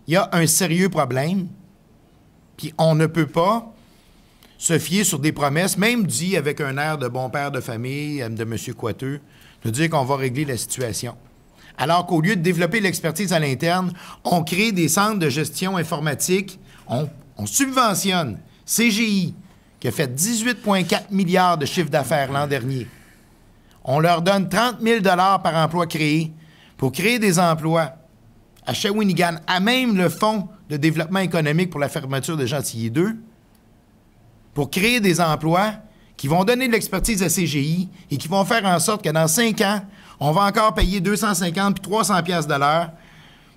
il y a un sérieux problème, puis on ne peut pas se fier sur des promesses, même dit avec un air de bon père de famille, de M. Coiteux, de dire qu'on va régler la situation. Alors qu'au lieu de développer l'expertise à l'interne, on crée des centres de gestion informatique, on subventionne CGI, qui a fait 18,4 milliards de chiffre d'affaires l'an dernier. On leur donne 30 000 $ par emploi créé pour créer des emplois à Shawinigan, à même le Fonds de développement économique pour la fermeture de Gentilly 2, pour créer des emplois qui vont donner de l'expertise à CGI et qui vont faire en sorte que dans 5 ans, on va encore payer 250 puis 300 piastres de l'heure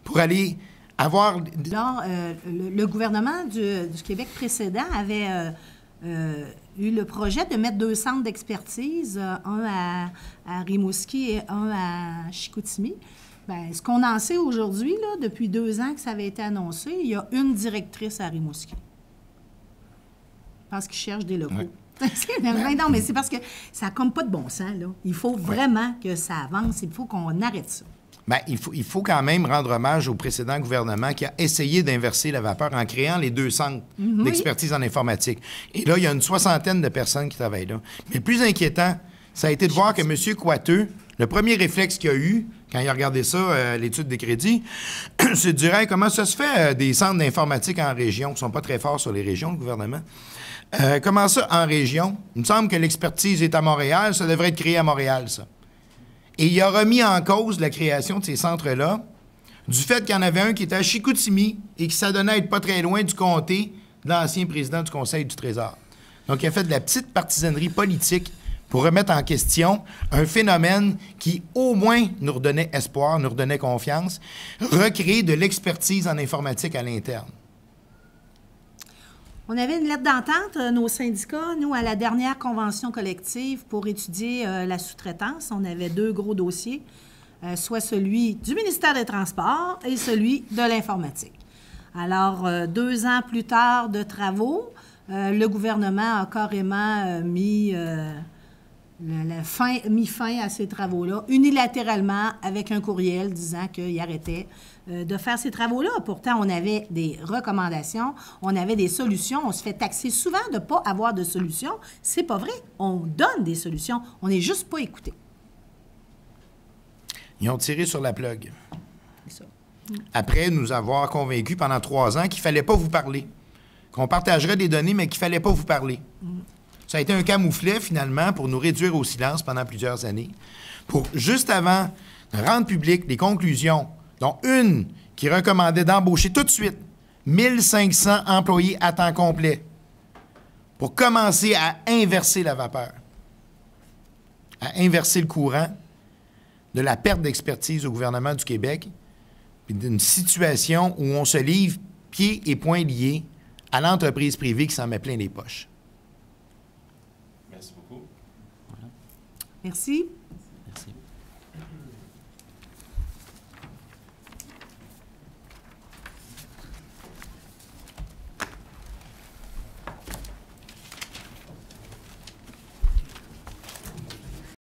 pour aller avoir... Alors, le gouvernement du Québec précédent avait eu le projet de mettre 2 centres d'expertise, un à Rimouski et un à Chicoutimi. Bien, ce qu'on en sait aujourd'hui, là, depuis 2 ans que ça avait été annoncé, il y a une directrice à Rimouski. Je pense qu'ils cherchent des locaux. Ouais. Non, mais c'est parce que ça n'a comme pas de bon sens, là. Il faut vraiment que ça avance. Il faut qu'on arrête ça. Bien, il faut quand même rendre hommage au précédent gouvernement qui a essayé d'inverser la vapeur en créant les 2 centres d'expertise en informatique. Et là, il y a une 60aine de personnes qui travaillent là. Mais le plus inquiétant, ça a été de voir que M. Coiteux, le premier réflexe qu'il a eu, quand il a regardé ça, l'étude des crédits, c'est de dire hey, comment ça se fait des centres d'informatique en région qui ne sont pas très forts sur les régions, le gouvernement. Comment ça, en région? Il me semble que l'expertise est à Montréal, ça devrait être créé à Montréal, ça. Et il a remis en cause la création de ces centres-là du fait qu'il y en avait un qui était à Chicoutimi et qui s'adonnait à être pas très loin du comté de l'ancien président du Conseil du Trésor. Donc, il a fait de la petite partisanerie politique pour remettre en question un phénomène qui, au moins, nous redonnait espoir, nous redonnait confiance, recréer de l'expertise en informatique à l'interne. On avait une lettre d'entente, nos syndicats, nous, à la dernière convention collective pour étudier la sous-traitance. On avait 2 gros dossiers, soit celui du ministère des Transports et celui de l'informatique. Alors, 2 ans plus tard de travaux, le gouvernement a carrément mis fin à ces travaux-là, unilatéralement, avec un courriel disant qu'il arrêtait de faire ces travaux-là. Pourtant, on avait des recommandations, on avait des solutions. On se fait taxer souvent de ne pas avoir de solutions. C'est pas vrai. On donne des solutions. On n'est juste pas écouté. Ils ont tiré sur la plug. C'est ça. Après nous avoir convaincus pendant 3 ans qu'il ne fallait pas vous parler, qu'on partagerait des données, mais qu'il ne fallait pas vous parler. Ça a été un camouflet, finalement, pour nous réduire au silence pendant plusieurs années. Pour, juste avant de rendre publiques les conclusions, dont une qui recommandait d'embaucher tout de suite 1500 employés à temps complet pour commencer à inverser la vapeur, à inverser le courant de la perte d'expertise au gouvernement du Québec, puis d'une situation où on se livre pieds et poings liés à l'entreprise privée qui s'en met plein les poches. Merci beaucoup. Merci.